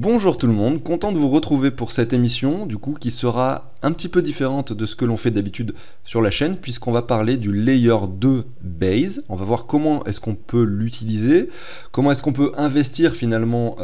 Bonjour tout le monde, content de vous retrouver pour cette émission, du coup, qui sera un petit peu différente de ce que l'on fait d'habitude sur la chaîne, puisqu'on va parler du Layer 2 Base. On va voir comment est-ce qu'on peut l'utiliser, comment est-ce qu'on peut investir finalement,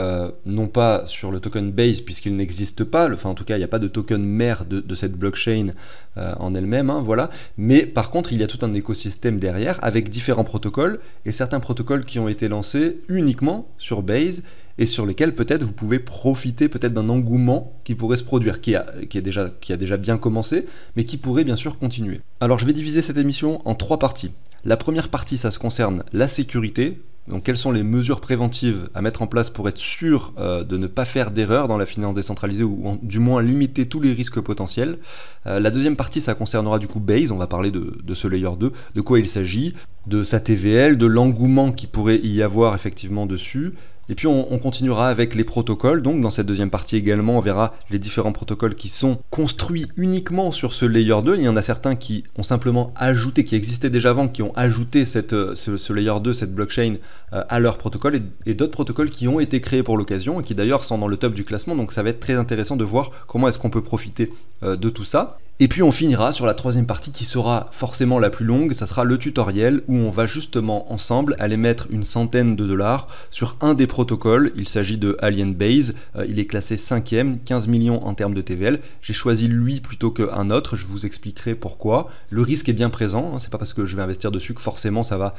non pas sur le token Base, puisqu'il n'existe pas, enfin en tout cas, il n'y a pas de token mère de cette blockchain en elle-même, hein, voilà. Mais par contre, il y a tout un écosystème derrière, avec différents protocoles, et certains protocoles qui ont été lancés uniquement sur Base, et sur lesquels peut-être vous pouvez profiter peut-être d'un engouement qui pourrait se produire, qui a déjà bien commencé, mais qui pourrait bien sûr continuer. Alors je vais diviser cette émission en 3 parties. La première partie, ça se concerne la sécurité, donc quelles sont les mesures préventives à mettre en place pour être sûr de ne pas faire d'erreur dans la finance décentralisée, ou du moins limiter tous les risques potentiels. La deuxième partie, ça concernera du coup Base, on va parler de ce Layer 2, de quoi il s'agit, de sa TVL, de l'engouement qui pourrait y avoir effectivement dessus. Et puis on continuera avec les protocoles, donc dans cette deuxième partie également on verra les différents protocoles qui sont construits uniquement sur ce Layer 2, il y en a certains qui ont simplement ajouté, qui existaient déjà avant, qui ont ajouté ce Layer 2, cette blockchain à leur protocole, et d'autres protocoles qui ont été créés pour l'occasion et qui d'ailleurs sont dans le top du classement, donc ça va être très intéressant de voir comment est-ce qu'on peut profiter de tout ça. Et puis on finira sur la troisième partie qui sera forcément la plus longue, ça sera le tutoriel où on va justement ensemble aller mettre une centaine de dollars sur un des protocoles. Il s'agit de Alien Base, il est classé 5e, 15 millions en termes de TVL. J'ai choisi lui plutôt qu'un autre, je vous expliquerai pourquoi. Le risque est bien présent, hein, c'est pas parce que je vais investir dessus que forcément ça va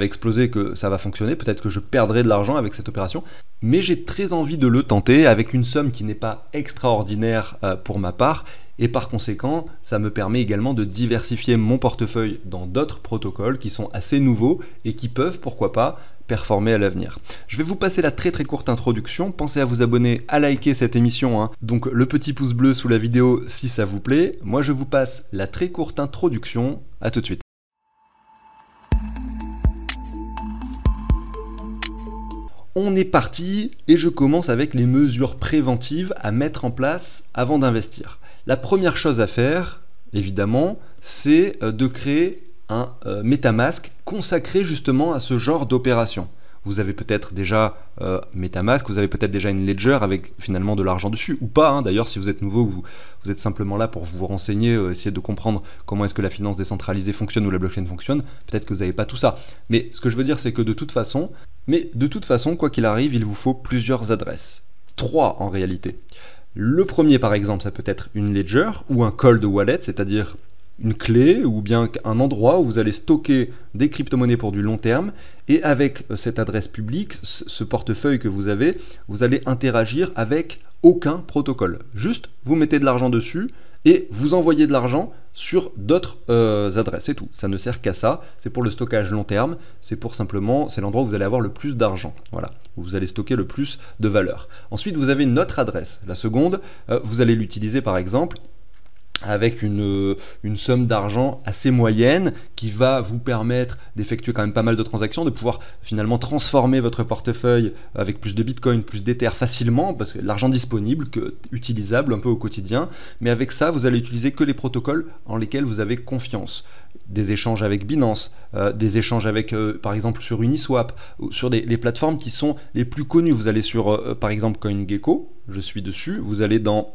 exploser, que ça va fonctionner. Peut-être que je perdrai de l'argent avec cette opération, mais j'ai très envie de le tenter avec une somme qui n'est pas extraordinaire pour ma part. Et par conséquent, ça me permet également de diversifier mon portefeuille dans d'autres protocoles qui sont assez nouveaux et qui peuvent, pourquoi pas, performer à l'avenir. Je vais vous passer la très courte introduction. Pensez à vous abonner, à liker cette émission, hein. Donc le petit pouce bleu sous la vidéo si ça vous plaît. Moi je vous passe la très courte introduction. À tout de suite. On est parti et je commence avec les mesures préventives à mettre en place avant d'investir. La première chose à faire, évidemment, c'est de créer un MetaMask consacré justement à ce genre d'opération. Vous avez peut-être déjà MetaMask, vous avez peut-être déjà une Ledger avec finalement de l'argent dessus, ou pas, hein. D'ailleurs, si vous êtes nouveau, vous êtes simplement là pour vous renseigner, essayer de comprendre comment est-ce que la finance décentralisée fonctionne ou la blockchain fonctionne, peut-être que vous n'avez pas tout ça. Mais ce que je veux dire, c'est que de toute façon, quoi qu'il arrive, il vous faut plusieurs adresses. 3 en réalité. Le premier, par exemple, ça peut être une Ledger ou un cold wallet, c'est-à-dire une clé ou bien un endroit où vous allez stocker des crypto-monnaies pour du long terme, et avec cette adresse publique, ce portefeuille que vous avez, vous allez interagir avec aucun protocole. Juste, vous mettez de l'argent dessus et vous envoyez de l'argent sur d'autres adresses, c'est tout. Ça ne sert qu'à ça, c'est pour le stockage long terme, c'est l'endroit où vous allez avoir le plus d'argent, voilà, où vous allez stocker le plus de valeur. Ensuite, vous avez une autre adresse. La seconde, vous allez l'utiliser par exemple avec une somme d'argent assez moyenne qui va vous permettre d'effectuer quand même pas mal de transactions, de pouvoir finalement transformer votre portefeuille avec plus de Bitcoin, plus d'Ether facilement, parce que l'argent disponible, utilisable un peu au quotidien, mais avec ça, vous allez utiliser que les protocoles en lesquels vous avez confiance. Des échanges avec Binance, des échanges avec, par exemple, sur Uniswap, sur les plateformes qui sont les plus connues. Vous allez sur, par exemple, CoinGecko, je suis dessus, vous allez dans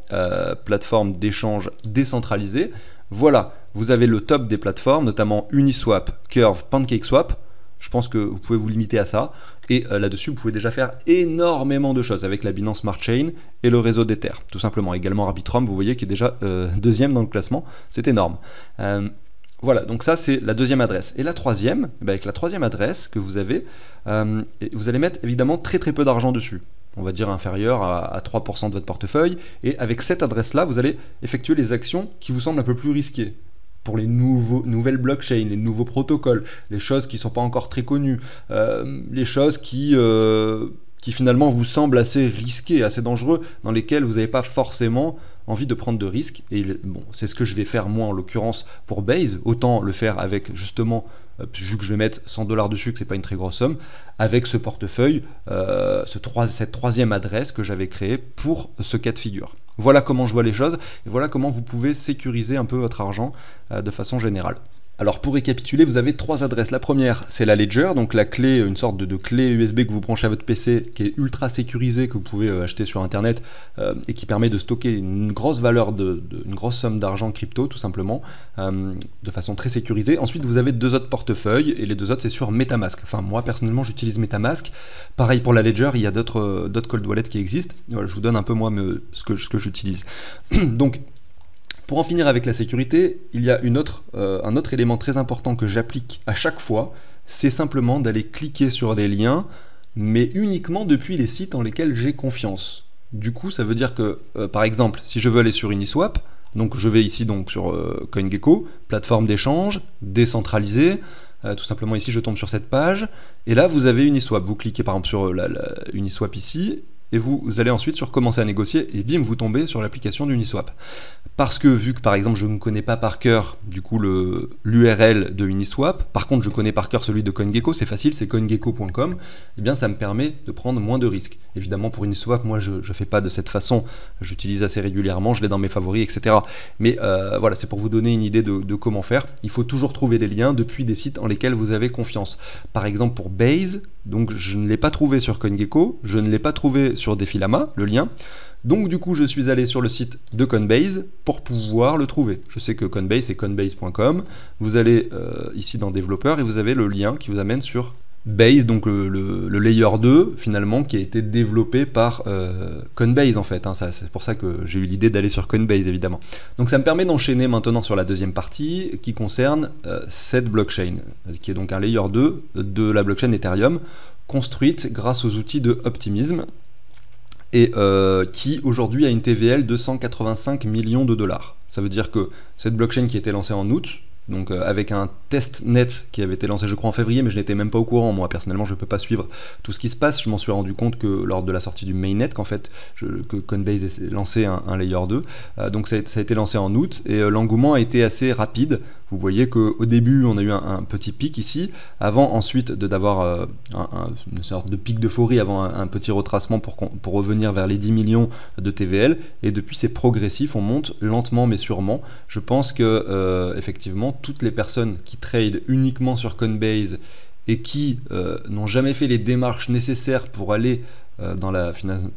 plateforme d'échange décentralisée. Voilà, vous avez le top des plateformes, notamment Uniswap, Curve, PancakeSwap. Je pense que vous pouvez vous limiter à ça. Et là-dessus, vous pouvez déjà faire énormément de choses avec la Binance Smart Chain et le réseau d'Ether. Tout simplement, également Arbitrum, vous voyez, qui est déjà deuxième dans le classement. C'est énorme. Voilà, donc ça c'est la deuxième adresse. Et la troisième, avec la troisième adresse que vous avez, vous allez mettre évidemment très peu d'argent dessus. On va dire inférieur à 3% de votre portefeuille. Et avec cette adresse-là, vous allez effectuer les actions qui vous semblent un peu plus risquées. Pour les nouvelles blockchains, les nouveaux protocoles, les choses qui ne sont pas encore très connues, les choses qui finalement vous semblent assez risquées, assez dangereux, dans lesquelles vous n'avez pas forcément envie de prendre de risques. Et bon, c'est ce que je vais faire moi en l'occurrence pour Base. Autant le faire avec justement, vu que je vais mettre 100 $ dessus, que c'est pas une très grosse somme, avec ce portefeuille, cette troisième adresse que j'avais créée pour ce cas de figure. Voilà comment je vois les choses et voilà comment vous pouvez sécuriser un peu votre argent de façon générale. Alors pour récapituler, vous avez 3 adresses. La première, c'est la Ledger, donc la clé, une sorte de clé USB que vous branchez à votre PC, qui est ultra sécurisée, que vous pouvez acheter sur Internet, et qui permet de stocker une grosse valeur, une grosse somme d'argent crypto, tout simplement, de façon très sécurisée. Ensuite, vous avez 2 autres portefeuilles, et les 2 autres, c'est sur MetaMask. Enfin, moi, personnellement, j'utilise MetaMask. Pareil pour la Ledger, il y a d'autres cold wallets qui existent. Voilà, je vous donne un peu, moi, ce que j'utilise. Donc, pour en finir avec la sécurité, il y a un autre élément très important que j'applique à chaque fois, c'est simplement d'aller cliquer sur les liens, mais uniquement depuis les sites en lesquels j'ai confiance. Du coup, ça veut dire que, par exemple, si je veux aller sur Uniswap, donc je vais ici donc sur CoinGecko, plateforme d'échange, décentralisée, tout simplement ici je tombe sur cette page, et là vous avez Uniswap. Vous cliquez par exemple sur Uniswap ici, et vous allez ensuite sur commencer à négocier, et bim, vous tombez sur l'application d'Uniswap. Parce que vu que par exemple je ne connais pas par cœur du coup l'URL de Uniswap, par contre je connais par cœur celui de CoinGecko, c'est facile, c'est coingecko.com, et bien ça me permet de prendre moins de risques. Évidemment pour Uniswap, moi je fais pas de cette façon, j'utilise assez régulièrement, je l'ai dans mes favoris, etc. Mais voilà, c'est pour vous donner une idée de comment faire. Il faut toujours trouver les liens depuis des sites en lesquels vous avez confiance. Par exemple pour Base, donc je ne l'ai pas trouvé sur CoinGecko, je ne l'ai pas trouvé sur Defilama, le lien. Donc du coup je suis allé sur le site de Coinbase pour pouvoir le trouver. Je sais que Coinbase c'est coinbase.com. Vous allez ici dans développeur et vous avez le lien qui vous amène sur Base, donc le layer 2 finalement qui a été développé par Coinbase en fait. C'est pour ça que j'ai eu l'idée d'aller sur Coinbase évidemment. Donc ça me permet d'enchaîner maintenant sur la deuxième partie qui concerne cette blockchain, qui est donc un layer 2 de la blockchain Ethereum, construite grâce aux outils de Optimism, et qui aujourd'hui a une TVL de 185 millions de dollars. Ça veut dire que cette blockchain qui a été lancée en août, donc avec un testnet qui avait été lancé je crois en février, mais je n'étais même pas au courant, moi personnellement je ne peux pas suivre tout ce qui se passe, je m'en suis rendu compte que lors de la sortie du mainnet, qu'en fait que Coinbase ait lancé un layer 2, donc ça a été lancé en août, et l'engouement a été assez rapide. Vous voyez qu'au début on a eu un petit pic ici, avant ensuite d'avoir une sorte de pic d'euphorie, avant un petit retracement pour revenir vers les 10 millions de TVL, et depuis c'est progressif, on monte lentement mais sûrement. Je pense que effectivement toutes les personnes qui trade uniquement sur Coinbase et qui n'ont jamais fait les démarches nécessaires pour aller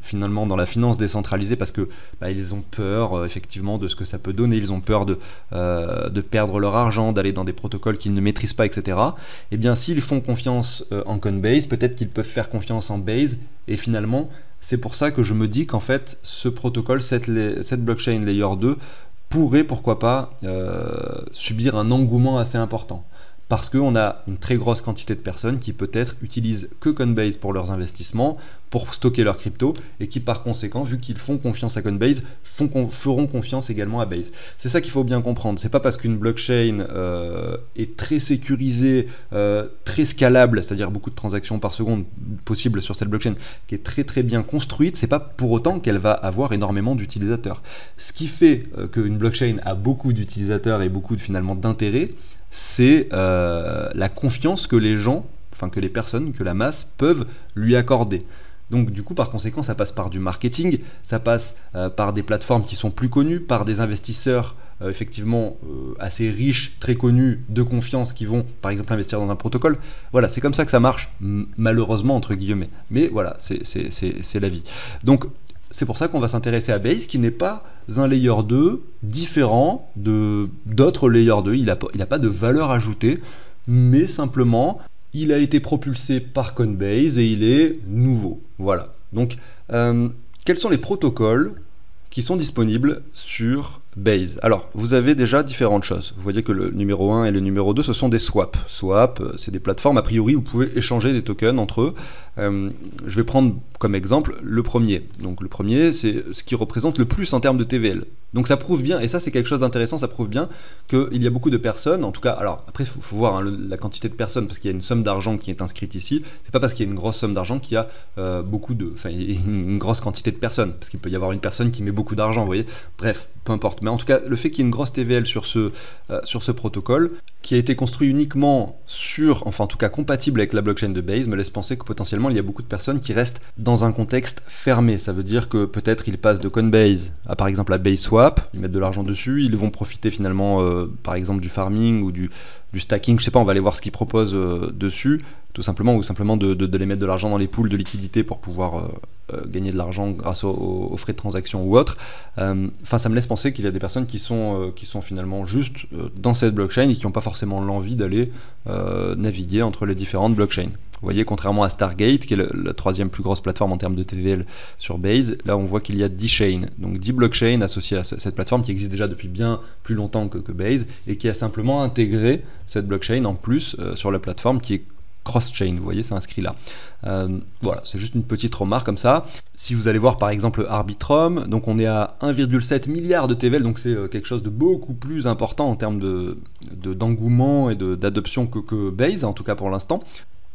finalement dans la finance décentralisée, parce que ils ont peur effectivement de ce que ça peut donner, ils ont peur de perdre leur argent, d'aller dans des protocoles qu'ils ne maîtrisent pas, etc. Et bien s'ils font confiance en Coinbase, peut-être qu'ils peuvent faire confiance en Base, et finalement c'est pour ça que je me dis qu'en fait ce protocole, cette blockchain layer 2 pourrait pourquoi pas subir un engouement assez important. Parce qu'on a une très grosse quantité de personnes qui peut-être utilisent que Coinbase pour leurs investissements, pour stocker leurs cryptos, et qui par conséquent, vu qu'ils font confiance à Coinbase, feront confiance également à Base. C'est ça qu'il faut bien comprendre. C'est pas parce qu'une blockchain est très sécurisée, très scalable, c'est-à-dire beaucoup de transactions par seconde possibles sur cette blockchain, qui est très très bien construite, c'est pas pour autant qu'elle va avoir énormément d'utilisateurs. Ce qui fait qu'une blockchain a beaucoup d'utilisateurs et beaucoup finalement d'intérêt, c'est la confiance que les gens, enfin que les personnes, que la masse peuvent lui accorder. Donc du coup par conséquent ça passe par du marketing, ça passe par des plateformes qui sont plus connues, par des investisseurs effectivement assez riches, très connus, de confiance, qui vont par exemple investir dans un protocole. Voilà, c'est comme ça que ça marche, malheureusement entre guillemets. Mais voilà, c'est la vie. Donc c'est pour ça qu'on va s'intéresser à Base, qui n'est pas un layer 2 différent d'autres layer 2. Il n'a pas de valeur ajoutée, mais simplement, il a été propulsé par Coinbase et il est nouveau. Voilà. Donc, quels sont les protocoles qui sont disponibles sur Base? Alors, vous avez déjà différentes choses. Vous voyez que le numéro 1 et le numéro 2, ce sont des swaps. Swap, c'est des plateformes, a priori, vous pouvez échanger des tokens entre eux. Je vais prendre comme exemple le premier. Donc le premier, c'est ce qui représente le plus en termes de TVL. Donc ça prouve bien, et ça c'est quelque chose d'intéressant, ça prouve bien qu'il y a beaucoup de personnes, en tout cas, alors après il faut voir hein, la quantité de personnes, parce qu'il y a une somme d'argent qui est inscrite ici, c'est pas parce qu'il y a une grosse somme d'argent qu'il y a une grosse quantité de personnes, parce qu'il peut y avoir une personne qui met beaucoup d'argent, vous voyez, bref, peu importe. Mais en tout cas, le fait qu'il y ait une grosse TVL sur ce protocole, qui a été construit uniquement enfin en tout cas compatible avec la blockchain de Base, me laisse penser que potentiellement il y a beaucoup de personnes qui restent dans un contexte fermé. Ça veut dire que peut-être ils passent de Coinbase à par exemple à BaseSwap, swap, ils mettent de l'argent dessus, ils vont profiter finalement par exemple du farming ou du stacking, je sais pas, on va aller voir ce qu'ils proposent dessus, tout simplement, ou simplement de les mettre de l'argent dans les pools de liquidité pour pouvoir gagner de l'argent grâce aux frais de transaction ou autre. Enfin, ça me laisse penser qu'il y a des personnes qui sont finalement juste dans cette blockchain et qui n'ont pas forcément l'envie d'aller naviguer entre les différentes blockchains. Vous voyez, contrairement à Stargate, qui est la troisième plus grosse plateforme en termes de TVL sur Base, là on voit qu'il y a 10 chains, donc 10 blockchains associées à cette plateforme qui existe déjà depuis bien plus longtemps que Base et qui a simplement intégré cette blockchain en plus sur la plateforme qui est cross-chain, vous voyez, c'est inscrit là. Voilà, c'est juste une petite remarque comme ça. Si vous allez voir par exemple Arbitrum, donc on est à 1,7 milliard de TVL, donc c'est quelque chose de beaucoup plus important en termes d'engouement et d'adoption que Base, en tout cas pour l'instant.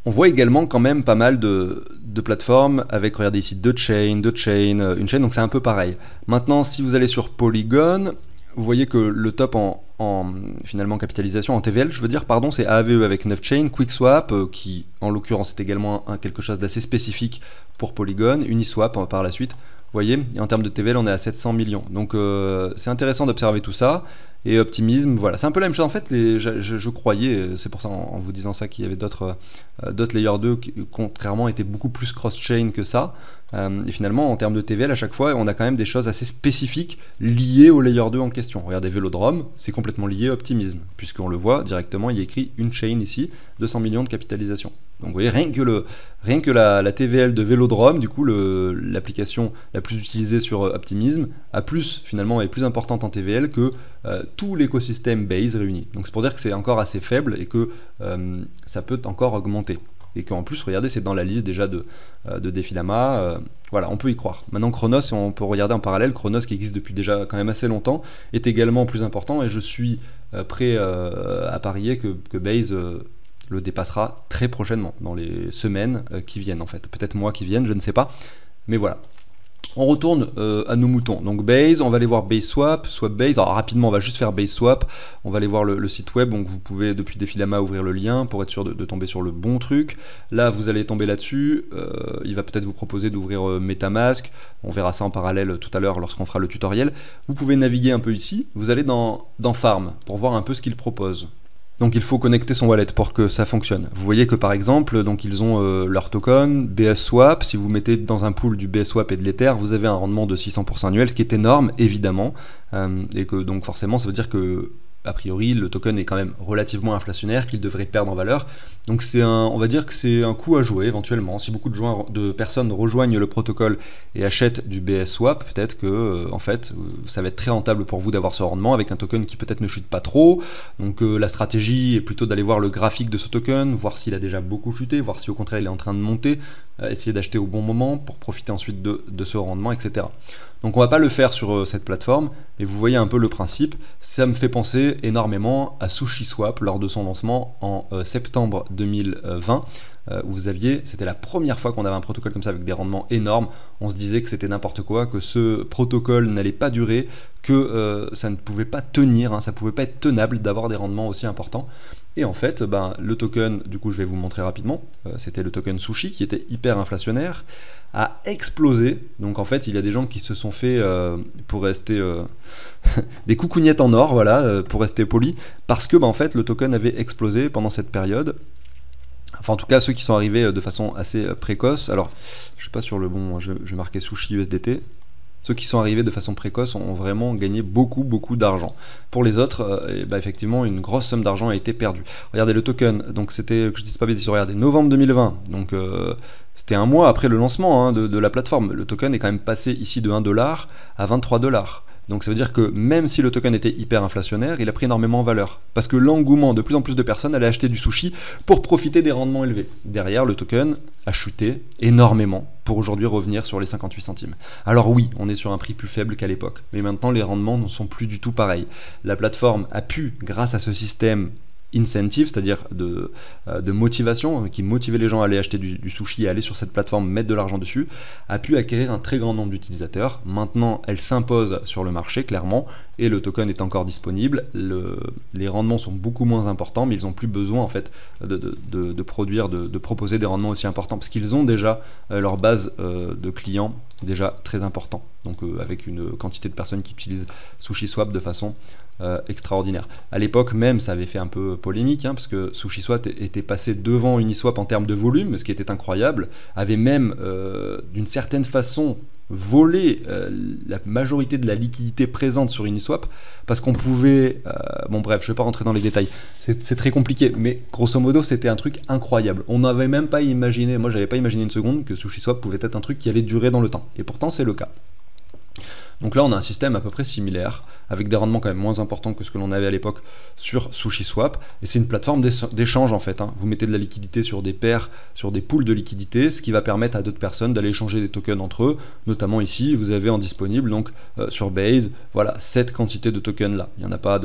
On voit également quand même pas mal de plateformes avec, regardez ici, deux chains, une chaîne, donc c'est un peu pareil. Maintenant, si vous allez sur Polygon, vous voyez que le top en finalement capitalisation, en TVL, je veux dire, pardon, c'est AAVE avec 9 chains, QuickSwap, qui en l'occurrence est également quelque chose d'assez spécifique pour Polygon, Uniswap par la suite. Vous voyez, et en termes de TVL, on est à 700 millions. Donc c'est intéressant d'observer tout ça. Et Optimism, voilà, c'est un peu la même chose. En fait, je croyais, c'est pour ça en vous disant ça, qu'il y avait d'autres Layer 2 qui, contrairement, étaient beaucoup plus cross-chain que ça. Et finalement, en termes de TVL, à chaque fois, on a quand même des choses assez spécifiques liées au Layer 2 en question. Regardez, Vélodrome, c'est complètement lié à Optimism, puisqu'on le voit directement, il y a écrit une chain ici, 200 millions de capitalisation. Donc vous voyez, rien que la TVL de Vélodrome, du coup, l'application la plus utilisée sur Optimism, finalement, est plus importante en TVL que tout l'écosystème Base réuni. Donc c'est pour dire que c'est encore assez faible et que ça peut encore augmenter. Et qu'en plus, regardez, c'est dans la liste déjà de Defilama. Voilà, on peut y croire. Maintenant, Chronos, on peut regarder en parallèle, Chronos qui existe depuis déjà quand même assez longtemps, est également plus important et je suis prêt à parier que Base le dépassera très prochainement, dans les semaines qui viennent en fait. Peut-être mois qui viennent, je ne sais pas. Mais voilà. On retourne à nos moutons. Donc Base, on va aller voir Base Swap, Swap Base. Alors rapidement, on va juste faire Base Swap. On va aller voir le site web. Donc vous pouvez depuis Defilama ouvrir le lien pour être sûr de tomber sur le bon truc. Là, vous allez tomber là-dessus. Il va peut-être vous proposer d'ouvrir MetaMask. On verra ça en parallèle tout à l'heure lorsqu'on fera le tutoriel. Vous pouvez naviguer un peu ici. Vous allez dans Farm pour voir un peu ce qu'il propose. Donc il faut connecter son wallet pour que ça fonctionne. Vous voyez que par exemple, donc ils ont leur token BSSwap. Si vous mettez dans un pool du BSSwap et de l'Ether, vous avez un rendement de 600% annuel, ce qui est énorme évidemment, et que donc forcément ça veut dire que a priori le token est quand même relativement inflationnaire, qu'il devrait perdre en valeur. Donc on va dire que c'est un coup à jouer éventuellement. Si beaucoup de personnes rejoignent le protocole et achètent du BSSwap, peut-être que en fait ça va être très rentable pour vous d'avoir ce rendement avec un token qui peut-être ne chute pas trop. Donc la stratégie est plutôt d'aller voir le graphique de ce token, voir s'il a déjà beaucoup chuté, voir si au contraire il est en train de monter, essayer d'acheter au bon moment pour profiter ensuite de ce rendement, etc. Donc on va pas le faire sur cette plateforme, mais vous voyez un peu le principe. Ça me fait penser énormément à SushiSwap lors de son lancement en septembre 2020. Où c'était la première fois qu'on avait un protocole comme ça avec des rendements énormes. On se disait que c'était n'importe quoi, que ce protocole n'allait pas durer, que ça ne pouvait pas tenir, hein, ça ne pouvait pas être tenable d'avoir des rendements aussi importants. Et en fait, le token, du coup je vais vous montrer rapidement, c'était le token Sushi qui était hyper inflationnaire, a explosé. Donc en fait il y a des gens qui se sont fait, pour rester des coucougnettes en or, voilà, pour rester poli, parce que en fait le token avait explosé pendant cette période. Enfin en tout cas ceux qui sont arrivés de façon assez précoce. Alors je suis pas sur le bon, je vais marquer Sushi USDT. Ceux qui sont arrivés de façon précoce ont vraiment gagné beaucoup d'argent. Pour les autres, effectivement, une grosse somme d'argent a été perdue. Regardez le token, donc c'était, que je dise pas bêtise, regardez, novembre 2020, donc c'était un mois après le lancement de la plateforme. Le token est quand même passé ici de 1 dollar à 23 $. Donc ça veut dire que même si le token était hyper inflationnaire, il a pris énormément en valeur. Parce que l'engouement de plus en plus de personnes allaient acheter du sushi pour profiter des rendements élevés. Derrière, le token a chuté énormément pour aujourd'hui revenir sur les 58 centimes. Alors oui, on est sur un prix plus faible qu'à l'époque. Mais maintenant, les rendements ne sont plus du tout pareils. La plateforme a pu, grâce à ce système incentive, c'est-à-dire de motivation, qui motivait les gens à aller acheter du sushi et aller sur cette plateforme, mettre de l'argent dessus, a pu acquérir un très grand nombre d'utilisateurs. Maintenant, elle s'impose sur le marché, clairement, et le token est encore disponible. Les rendements sont beaucoup moins importants, mais ils n'ont plus besoin en fait de proposer des rendements aussi importants, parce qu'ils ont déjà leur base de clients déjà très important. Donc avec une quantité de personnes qui utilisent SushiSwap de façon extraordinaire. À l'époque même, ça avait fait un peu polémique, parce que SushiSwap était passé devant Uniswap en termes de volume, ce qui était incroyable, avait même d'une certaine façon volé la majorité de la liquidité présente sur Uniswap, parce qu'on pouvait... bon bref, je ne vais pas rentrer dans les détails, c'est très compliqué, mais grosso modo c'était un truc incroyable. On n'avait même pas imaginé, moi j'avais pas imaginé une seconde, que SushiSwap pouvait être un truc qui allait durer dans le temps, et pourtant c'est le cas. Donc là on a un système à peu près similaire, avec des rendements quand même moins importants que ce que l'on avait à l'époque sur SushiSwap, et c'est une plateforme d'échange en fait. Vous mettez de la liquidité sur des paires, sur des pools de liquidité, ce qui va permettre à d'autres personnes d'aller échanger des tokens entre eux, notamment ici vous avez en disponible donc sur Base, voilà, cette quantité de tokens là. Il n'y en a pas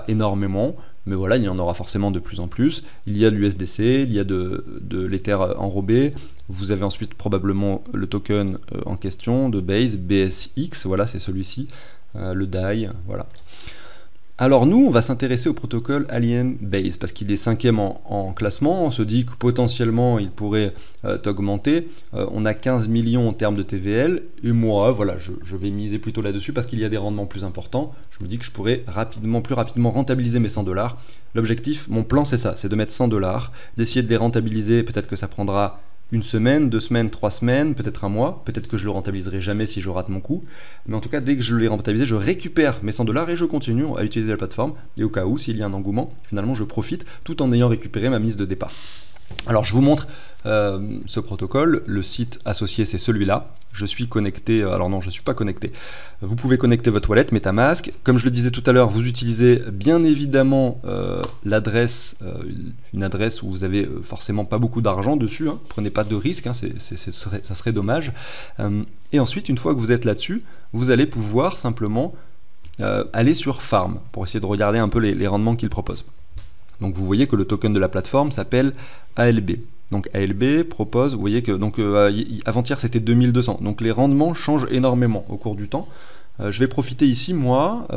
énormément, mais voilà, il y en aura forcément de plus en plus. Il y a de l'USDC, il y a de l'Ether enrobé. Vous avez ensuite probablement le token en question de Base, BSX, voilà, c'est celui-ci, le DAI, voilà. Alors nous, on va s'intéresser au protocole Alien Base, parce qu'il est 5e en classement. On se dit que potentiellement, il pourrait augmenter. On a 15 millions en termes de TVL, et moi, voilà, je vais miser plutôt là-dessus, parce qu'il y a des rendements plus importants. Je me dis que je pourrais plus rapidement rentabiliser mes 100 $. L'objectif, mon plan, c'est ça, c'est de mettre 100 $, d'essayer de les rentabiliser. Peut-être que ça prendra une semaine, 2 semaines, 3 semaines, peut-être un mois, peut-être que je le rentabiliserai jamais si je rate mon coup, mais en tout cas dès que je l'ai rentabilisé, je récupère mes 100 $ et je continue à utiliser la plateforme, et au cas où, s'il y a un engouement, finalement je profite tout en ayant récupéré ma mise de départ. Alors je vous montre ce protocole, le site associé c'est celui-là, je suis connecté, alors non je ne suis pas connecté, vous pouvez connecter votre wallet MetaMask, comme je le disais tout à l'heure, vous utilisez bien évidemment l'adresse, une adresse où vous avez forcément pas beaucoup d'argent dessus, prenez pas de risque, ça serait dommage, et ensuite une fois que vous êtes là-dessus, vous allez pouvoir simplement aller sur Farm, pour essayer de regarder un peu les rendements qu'il propose. Donc vous voyez que le token de la plateforme s'appelle ALB. Donc ALB propose, vous voyez que avant-hier c'était 2200. Donc les rendements changent énormément au cours du temps. Je vais profiter ici, moi,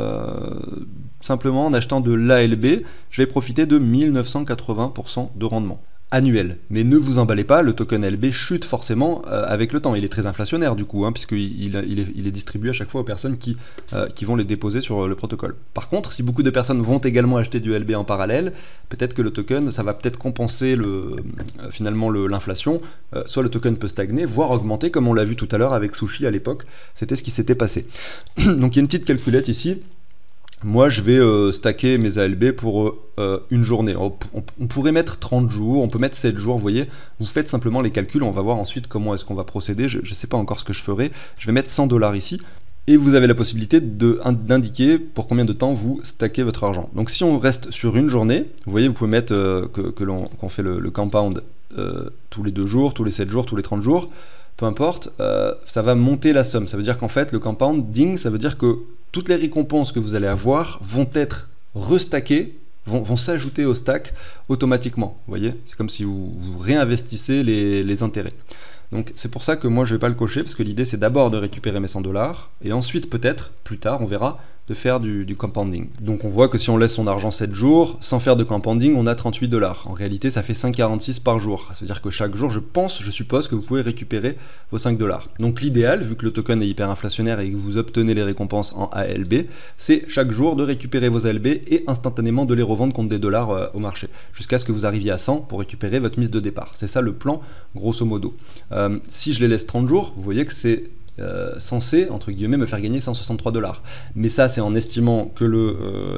simplement en achetant de l'ALB, je vais profiter de 1980% de rendement annuel. Mais ne vous emballez pas, le token ALB chute forcément avec le temps. Il est très inflationnaire du coup, puisqu'il est distribué à chaque fois aux personnes qui vont les déposer sur le protocole. Par contre, si beaucoup de personnes vont également acheter du ALB en parallèle, peut-être que le token, ça va peut-être compenser finalement l'inflation. Soit le token peut stagner, voire augmenter, comme on l'a vu tout à l'heure avec Sushi à l'époque. C'était ce qui s'était passé. Donc il y a une petite calculette ici. Moi, je vais stacker mes ALB pour une journée. On pourrait mettre 30 jours, on peut mettre 7 jours, vous voyez. Vous faites simplement les calculs, on va voir ensuite comment est-ce qu'on va procéder. Je ne sais pas encore ce que je ferai. Je vais mettre 100 $ ici. Et vous avez la possibilité d'indiquer pour combien de temps vous stackez votre argent. Donc si on reste sur une journée, vous voyez, vous pouvez mettre qu'on fait le compound tous les 2 jours, tous les 7 jours, tous les 30 jours. Peu importe, ça va monter la somme. Ça veut dire qu'en fait, le compounding, ça veut dire que toutes les récompenses que vous allez avoir vont être restackées, vont s'ajouter au stack automatiquement. Vous voyez, c'est comme si vous réinvestissez les intérêts. Donc c'est pour ça que moi je ne vais pas le cocher, parce que l'idée c'est d'abord de récupérer mes 100 $, et ensuite peut-être, plus tard, on verra, de faire du compounding. Donc on voit que si on laisse son argent 7 jours, sans faire de compounding, on a 38 $. En réalité, ça fait 5,46 par jour. Ça veut dire que chaque jour, je suppose que vous pouvez récupérer vos 5 $. Donc l'idéal, vu que le token est hyper inflationnaire et que vous obtenez les récompenses en ALB, c'est chaque jour de récupérer vos ALB et instantanément de les revendre contre des dollars au marché, jusqu'à ce que vous arriviez à 100 pour récupérer votre mise de départ. C'est ça le plan, grosso modo. Si je les laisse 30 jours, vous voyez que c'est censé, entre guillemets, me faire gagner 163 $. Mais ça, c'est en estimant que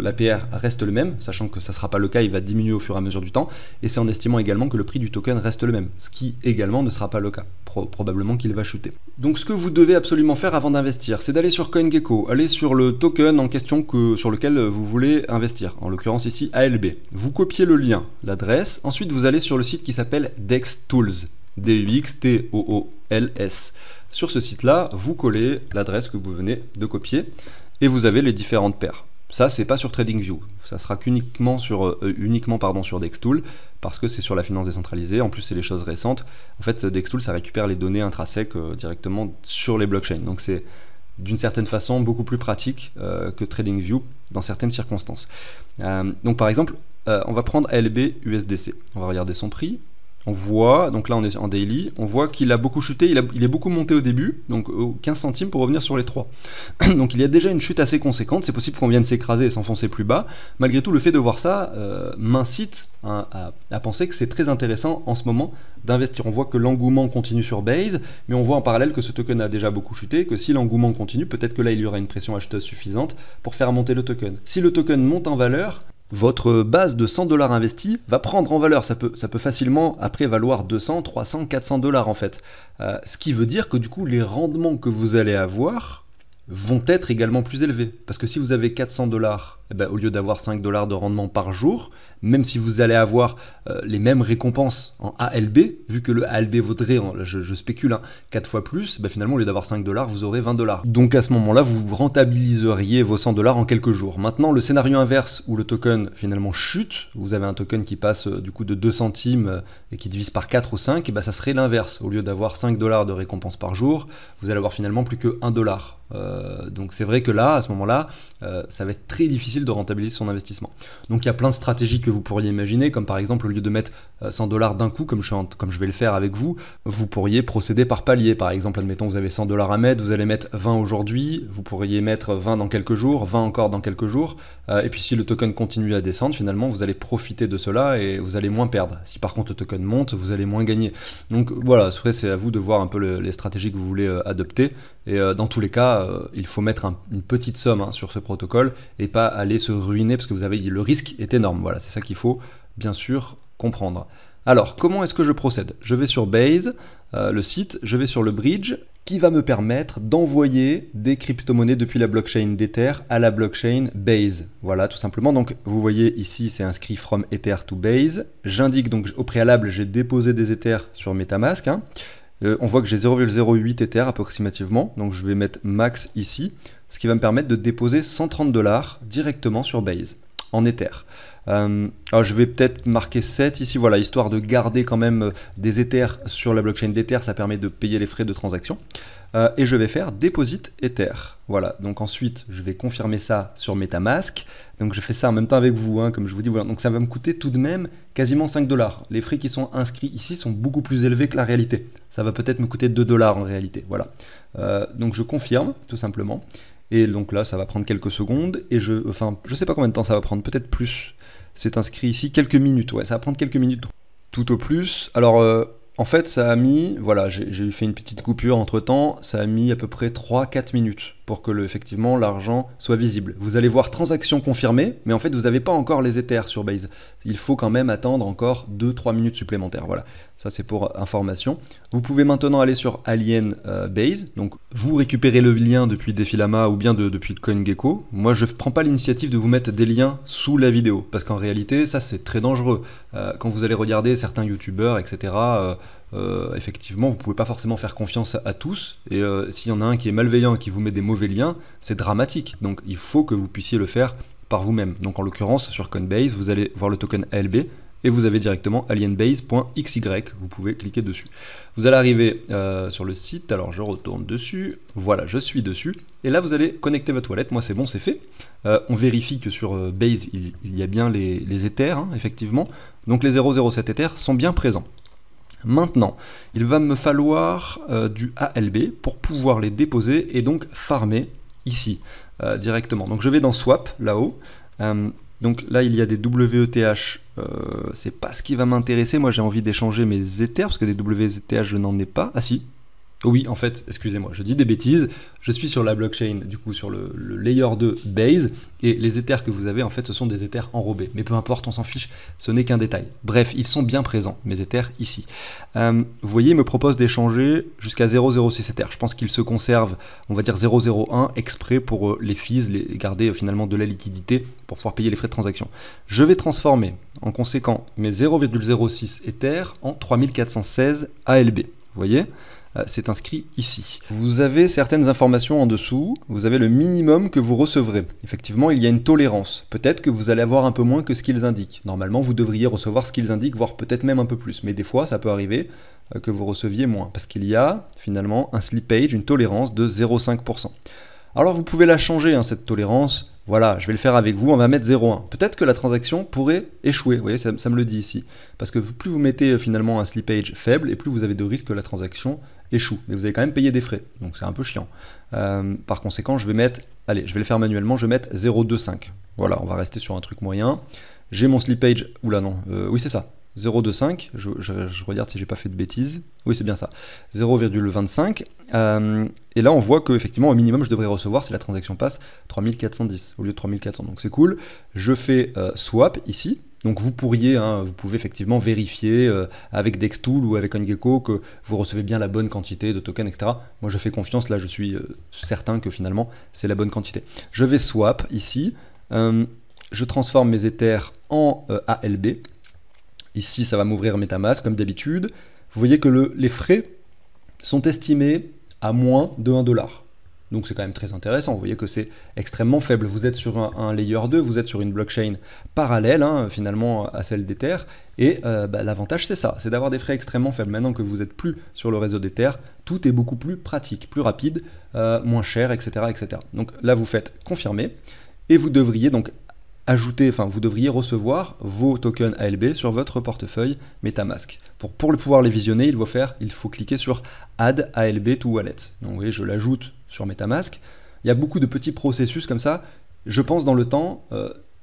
l'APR reste le même, sachant que ça ne sera pas le cas, il va diminuer au fur et à mesure du temps, et c'est en estimant également que le prix du token reste le même, ce qui également ne sera pas le cas. Probablement qu'il va chuter. Donc ce que vous devez absolument faire avant d'investir, c'est d'aller sur CoinGecko, aller sur le token en question sur lequel vous voulez investir, en l'occurrence ici ALB. Vous copiez le lien, l'adresse, ensuite vous allez sur le site qui s'appelle DexTools, DEXTOOLS. Sur ce site-là, vous collez l'adresse que vous venez de copier et vous avez les différentes paires. Ça, c'est pas sur TradingView. Ça sera uniquement sur DexTools parce que c'est sur la finance décentralisée. En plus, c'est les choses récentes. En fait, DexTools, ça récupère les données intrinsèques directement sur les blockchains. Donc, c'est d'une certaine façon beaucoup plus pratique que TradingView dans certaines circonstances. Donc, par exemple, on va prendre ALB USDC. On va regarder son prix. on voit, donc là on est en daily, on voit qu'il a beaucoup chuté, il est beaucoup monté au début, donc 15 centimes pour revenir sur les 3. Donc il y a déjà une chute assez conséquente, c'est possible qu'on vienne s'écraser et s'enfoncer plus bas. Malgré tout, le fait de voir ça m'incite à penser que c'est très intéressant en ce moment d'investir. On voit que l'engouement continue sur Base, mais on voit en parallèle que ce token a déjà beaucoup chuté, que si l'engouement continue, peut-être que là il y aura une pression acheteuse suffisante pour faire monter le token. Si le token monte en valeur, votre base de 100 $ investis va prendre en valeur. Ça peut facilement après valoir 200, 300, 400 $ en fait. Ce qui veut dire que du coup, les rendements que vous allez avoir vont être également plus élevés. Parce que si vous avez 400 $, eh ben, au lieu d'avoir 5 $ de rendement par jour, même si vous allez avoir les mêmes récompenses en ALB, vu que le ALB vaudrait, je spécule, 4 fois plus, ben finalement au lieu d'avoir 5 $, vous aurez 20 $. Donc à ce moment-là, vous rentabiliseriez vos 100 $ en quelques jours. Maintenant, le scénario inverse où le token finalement chute, vous avez un token qui passe du coup de 2 centimes et qui divise par 4 ou 5, et ben ça serait l'inverse. Au lieu d'avoir 5 $ de récompense par jour, vous allez avoir finalement plus que 1 $. Donc c'est vrai que là, à ce moment-là, ça va être très difficile de rentabiliser son investissement. Donc il y a plein de stratégies que vous pourriez imaginer, comme par exemple au lieu de mettre 100 $ d'un coup, comme je vais le faire avec vous, vous pourriez procéder par palier. Par exemple, admettons vous avez 100 $ à mettre, vous allez mettre 20 aujourd'hui, vous pourriez mettre 20 dans quelques jours, 20 encore dans quelques jours, et puis si le token continue à descendre, finalement vous allez profiter de cela et vous allez moins perdre. Si par contre le token monte, vous allez moins gagner. Donc voilà, après c'est à vous de voir un peu les stratégies que vous voulez adopter, et dans tous les cas, il faut mettre une petite somme sur ce protocole et pas aller se ruiner parce que le risque est énorme. Voilà, c'est ça qu'il faut bien sûr comprendre. Alors, comment est-ce que je procède? Je vais sur Base, le site, je vais sur le bridge qui va me permettre d'envoyer des crypto-monnaies depuis la blockchain d'Ether à la blockchain Base. Voilà, tout simplement. Donc, vous voyez ici, c'est inscrit from Ether to Base. J'indique donc au préalable, j'ai déposé des Ethers sur MetaMask. On voit que j'ai 0,08 Ether approximativement, donc je vais mettre max ici, ce qui va me permettre de déposer 130 $ directement sur Base, en Ether. Alors je vais peut-être marquer 7 ici, voilà, histoire de garder quand même des Ethers sur la blockchain d'Ether, ça permet de payer les frais de transaction. Et je vais faire Deposit Ether. Voilà, donc ensuite je vais confirmer ça sur MetaMask. Donc je fais ça en même temps avec vous, comme je vous dis, voilà. Donc ça va me coûter tout de même quasiment 5 $. Les frais qui sont inscrits ici sont beaucoup plus élevés que la réalité. Ça va peut-être me coûter 2 $ en réalité, voilà. Donc je confirme, tout simplement. Et donc là, ça va prendre quelques secondes. Et je sais pas combien de temps ça va prendre, peut-être plus. C'est inscrit ici quelques minutes, ouais, ça va prendre quelques minutes tout au plus. Alors, en fait, ça a mis, voilà, j'ai fait une petite coupure entre temps, ça a mis à peu près 3-4 minutes pour que effectivement l'argent soit visible. Vous allez voir transaction confirmée, mais en fait vous n'avez pas encore les Ethers sur Base. Il faut quand même attendre encore 2-3 minutes supplémentaires. Voilà, ça c'est pour information. Vous pouvez maintenant aller sur Alien Base, donc vous récupérez le lien depuis Defilama ou bien depuis CoinGecko. Moi je ne prends pas l'initiative de vous mettre des liens sous la vidéo, parce qu'en réalité ça c'est très dangereux. Quand vous allez regarder certains youtubeurs, etc., effectivement, vous ne pouvez pas forcément faire confiance à tous, et s'il y en a un qui est malveillant et qui vous met des mauvais liens, c'est dramatique. Donc il faut que vous puissiez le faire par vous-même. Donc en l'occurrence, sur Coinbase, vous allez voir le token ALB, et vous avez directement alienbase.xy, vous pouvez cliquer dessus. Vous allez arriver sur le site, alors je retourne dessus, voilà, je suis dessus, et là vous allez connecter votre wallet, moi c'est bon, c'est fait. On vérifie que sur Base, il y a bien les Ethers, effectivement, donc les 0,07 Ethers sont bien présents. Maintenant, il va me falloir du ALB pour pouvoir les déposer et donc farmer ici directement. Donc je vais dans Swap, là-haut. Donc là, il y a des WETH, c'est pas ce qui va m'intéresser. Moi, j'ai envie d'échanger mes Ethers, parce que des WETH, je n'en ai pas. Ah si, oui, en fait, excusez-moi, je dis des bêtises. Je suis sur la blockchain, du coup, sur le layer 2 Base, et les Ethers que vous avez, en fait, ce sont des Ethers enrobés. Mais peu importe, on s'en fiche, ce n'est qu'un détail. Bref, ils sont bien présents, mes Ethers, ici. Vous voyez, il me propose d'échanger jusqu'à 0,06 Ethers. Je pense qu'il se conserve, on va dire 0,01 exprès pour les fees, garder finalement de la liquidité pour pouvoir payer les frais de transaction. Je vais transformer, en conséquent, mes 0,06 Ethers en 3416 ALB. Vous voyez ? C'est inscrit ici. Vous avez certaines informations en dessous, vous avez le minimum que vous recevrez. Effectivement, il y a une tolérance. Peut-être que vous allez avoir un peu moins que ce qu'ils indiquent. Normalement, vous devriez recevoir ce qu'ils indiquent, voire peut-être même un peu plus. Mais des fois, ça peut arriver que vous receviez moins, parce qu'il y a finalement un slippage, une tolérance de 0,5%. Alors vous pouvez la changer, cette tolérance, Voilà, je vais le faire avec vous, on va mettre 0,1. Peut-être que la transaction pourrait échouer, vous voyez, ça me le dit ici. Parce que plus vous mettez finalement un slippage faible, et plus vous avez de risques que la transaction échoue. Mais vous allez quand même payer des frais, donc c'est un peu chiant. Par conséquent, je vais mettre, allez, je vais le faire manuellement, je vais mettre 0,25. Voilà, on va rester sur un truc moyen. J'ai mon slippage, oula non, oui c'est ça, 0,25, je regarde si j'ai pas fait de bêtises, oui c'est bien ça, 0,25, et là on voit qu'effectivement au minimum je devrais recevoir si la transaction passe 3410 au lieu de 3400, donc c'est cool. Je fais swap ici, donc vous pourriez, vous pouvez effectivement vérifier avec Dextool ou avec OnGecko que vous recevez bien la bonne quantité de tokens, etc. Moi je fais confiance, là je suis certain que finalement c'est la bonne quantité. Je vais swap ici, je transforme mes Ethers en ALB. Ici, ça va m'ouvrir MetaMask comme d'habitude. Vous voyez que les frais sont estimés à moins de 1 $. Donc c'est quand même très intéressant. Vous voyez que c'est extrêmement faible. Vous êtes sur un layer 2, vous êtes sur une blockchain parallèle finalement à celle d'Ether. Et l'avantage c'est ça, c'est d'avoir des frais extrêmement faibles. Maintenant que vous n'êtes plus sur le réseau d'Ether, tout est beaucoup plus pratique, plus rapide, moins cher, etc., etc. Donc là, vous faites confirmer et vous devriez donc vous devriez recevoir vos tokens ALB sur votre portefeuille MetaMask. Pour pouvoir les visionner, il faut cliquer sur Add ALB to Wallet. Donc vous voyez, je l'ajoute sur MetaMask. Il y a beaucoup de petits processus comme ça, je pense dans le temps,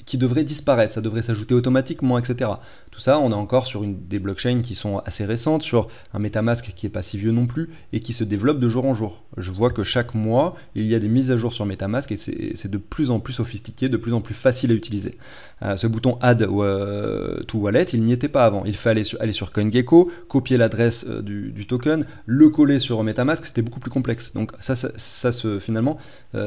qui devraient disparaître, ça devrait s'ajouter automatiquement, etc. Tout ça, on est encore sur des blockchains qui sont assez récentes, sur un MetaMask qui n'est pas si vieux non plus, et qui se développe de jour en jour. Je vois que chaque mois, il y a des mises à jour sur MetaMask, et c'est de plus en plus sophistiqué, de plus en plus facile à utiliser. Ce bouton Add to Wallet, il n'y était pas avant. Il fallait aller sur CoinGecko, copier l'adresse du token, le coller sur MetaMask, c'était beaucoup plus complexe. Donc finalement,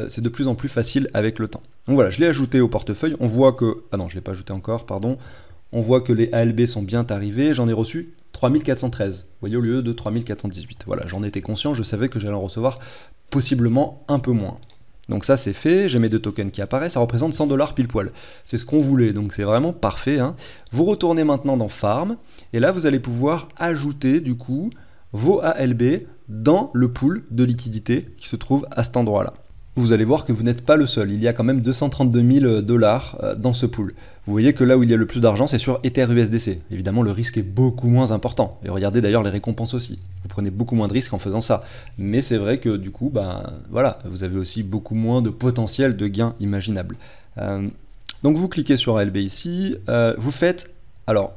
c'est de plus en plus facile avec le temps. Donc voilà, je l'ai ajouté au portefeuille, on voit que... Ah non, je ne l'ai pas ajouté encore, pardon. On voit que les ALB sont bien arrivés, j'en ai reçu 3413, vous voyez, au lieu de 3418. Voilà, j'en étais conscient, je savais que j'allais en recevoir possiblement un peu moins. Donc ça c'est fait, j'ai mes 2 tokens qui apparaissent, ça représente 100 $ pile poil. C'est ce qu'on voulait, donc c'est vraiment parfait. Vous retournez maintenant dans Farm, et là vous allez pouvoir ajouter du coup vos ALB dans le pool de liquidité qui se trouve à cet endroit-là. Vous allez voir que vous n'êtes pas le seul, il y a quand même 232 000 $ dans ce pool. Vous voyez que là où il y a le plus d'argent, c'est sur EtherUSDC. Évidemment, le risque est beaucoup moins important. Et regardez d'ailleurs les récompenses aussi. Vous prenez beaucoup moins de risques en faisant ça. Mais c'est vrai que du coup, voilà, vous avez aussi beaucoup moins de potentiel de gains imaginables. Donc vous cliquez sur ALB ici, vous faites... Alors,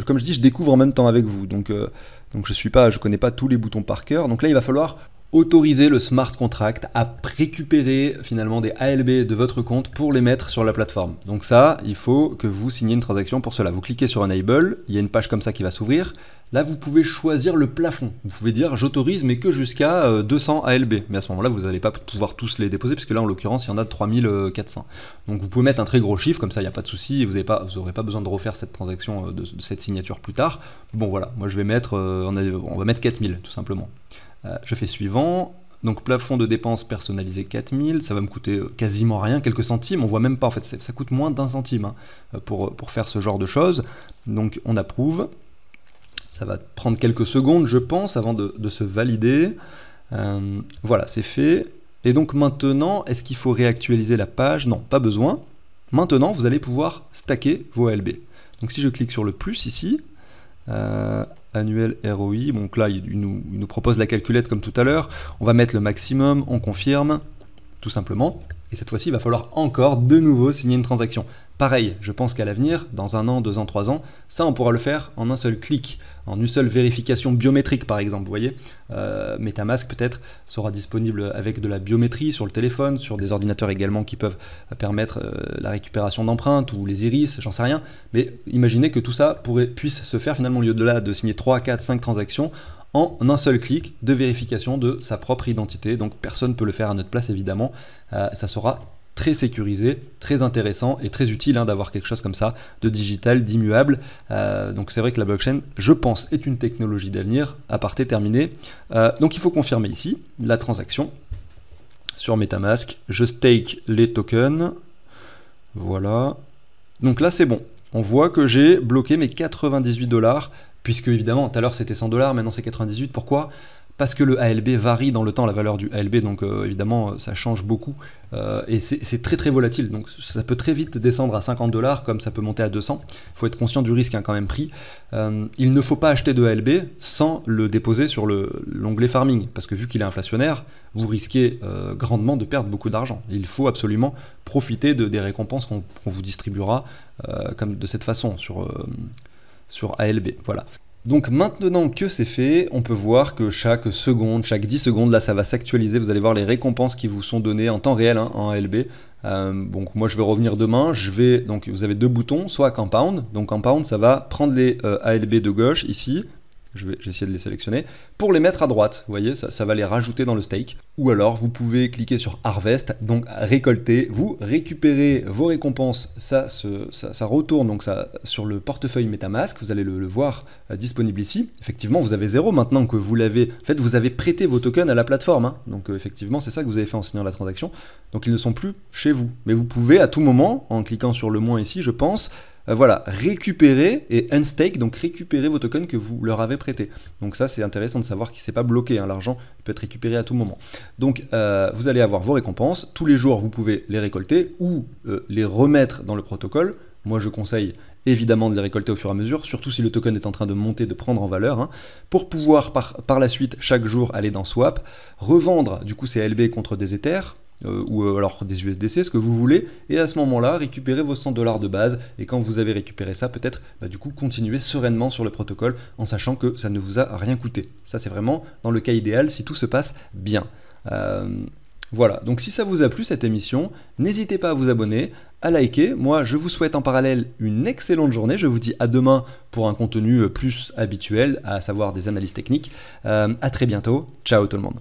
comme je dis, je découvre en même temps avec vous. Donc je connais pas tous les boutons par cœur. Donc là, il va falloir autoriser le smart contract à récupérer finalement des ALB de votre compte pour les mettre sur la plateforme. Donc ça, il faut que vous signiez une transaction pour cela. Vous cliquez sur Enable, il y a une page comme ça qui va s'ouvrir. Là, vous pouvez choisir le plafond. Vous pouvez dire j'autorise mais que jusqu'à 200 ALB. Mais à ce moment-là, vous n'allez pas pouvoir tous les déposer puisque là, en l'occurrence, il y en a de 3400. Donc vous pouvez mettre un très gros chiffre, comme ça, il n'y a pas de souci. Vous n'aurez pas besoin de refaire cette transaction, de cette signature plus tard. Bon voilà, moi je vais mettre, on va mettre 4000 tout simplement. Je fais suivant, donc plafond de dépenses personnalisé 4000, ça va me coûter quasiment rien, quelques centimes, on voit même pas en fait, ça coûte moins d'1 centime pour faire ce genre de choses. Donc on approuve, ça va prendre quelques secondes je pense avant de se valider. Voilà, c'est fait. Et donc maintenant, est-ce qu'il faut réactualiser la page? Non, pas besoin. Maintenant, vous allez pouvoir stacker vos ALB. Donc si je clique sur le plus ici, annuel ROI, donc là il nous propose la calculette comme tout à l'heure, on va mettre le maximum, on confirme, tout simplement, et cette fois-ci il va falloir encore de nouveau signer une transaction. Pareil, je pense qu'à l'avenir, dans 1 an, 2 ans, 3 ans, ça on pourra le faire en un seul clic, en une seule vérification biométrique par exemple, vous voyez. MetaMask peut-être sera disponible avec de la biométrie sur le téléphone, sur des ordinateurs également qui peuvent permettre la récupération d'empreintes ou les iris, j'en sais rien, mais imaginez que tout ça puisse se faire finalement au lieu de signer 3, 4, 5 transactions, en un seul clic de vérification de sa propre identité, donc personne ne peut le faire à notre place évidemment, ça sera très sécurisé, très intéressant et très utile d'avoir quelque chose comme ça, de digital, d'immuable. Donc c'est vrai que la blockchain, je pense, est une technologie d'avenir, aparté terminé. Donc il faut confirmer ici la transaction sur MetaMask. Je stake les tokens. Voilà. Donc là c'est bon. On voit que j'ai bloqué mes 98 $, puisque évidemment tout à l'heure c'était 100 $, maintenant c'est 98. Pourquoi ? parce que le ALB varie dans le temps, la valeur du ALB, donc évidemment ça change beaucoup, et c'est très très volatile, donc ça peut très vite descendre à 50 $ comme ça peut monter à 200. Il faut être conscient du risque quand même pris. Il ne faut pas acheter de ALB sans le déposer sur l'onglet farming, parce que vu qu'il est inflationnaire, vous risquez grandement de perdre beaucoup d'argent. Il faut absolument profiter des récompenses qu'on vous distribuera comme de cette façon sur ALB. Voilà. Donc maintenant que c'est fait, on peut voir que chaque seconde, chaque 10 secondes, là ça va s'actualiser, vous allez voir les récompenses qui vous sont données en temps réel, hein, en ALB. Donc moi je vais revenir demain, donc vous avez deux boutons, soit Compound, donc Compound ça va prendre les ALB de gauche ici, j'ai essayé de les sélectionner, pour les mettre à droite, vous voyez, ça va les rajouter dans le stake. Ou alors vous pouvez cliquer sur Harvest, donc récolter, vous récupérez vos récompenses, ça retourne donc ça, sur le portefeuille MetaMask, vous allez le voir disponible ici. Effectivement vous avez 0 maintenant que vous l'avez, en fait vous avez prêté vos tokens à la plateforme, hein. Donc effectivement c'est ça que vous avez fait en signant la transaction, donc ils ne sont plus chez vous. Mais vous pouvez à tout moment, en cliquant sur le moins ici je pense, voilà, récupérer et unstake, donc récupérer vos tokens que vous leur avez prêtés. Donc ça c'est intéressant de savoir qu'il ne s'est pas bloqué, hein, l'argent peut être récupéré à tout moment. Donc vous allez avoir vos récompenses, tous les jours vous pouvez les récolter ou les remettre dans le protocole. Moi je conseille évidemment de les récolter au fur et à mesure, surtout si le token est en train de monter, de prendre en valeur, hein, pour pouvoir par la suite chaque jour aller dans Swap, revendre du coup ces ALB contre des Ethers, ou alors des USDC, ce que vous voulez, et à ce moment-là, récupérez vos 100 $ de base, et quand vous avez récupéré ça, peut-être du coup continuer sereinement sur le protocole, en sachant que ça ne vous a rien coûté. Ça c'est vraiment dans le cas idéal, si tout se passe bien. Voilà, donc si ça vous a plu cette émission, n'hésitez pas à vous abonner, à liker. Moi je vous souhaite en parallèle une excellente journée, je vous dis à demain pour un contenu plus habituel, à savoir des analyses techniques. À très bientôt, ciao tout le monde.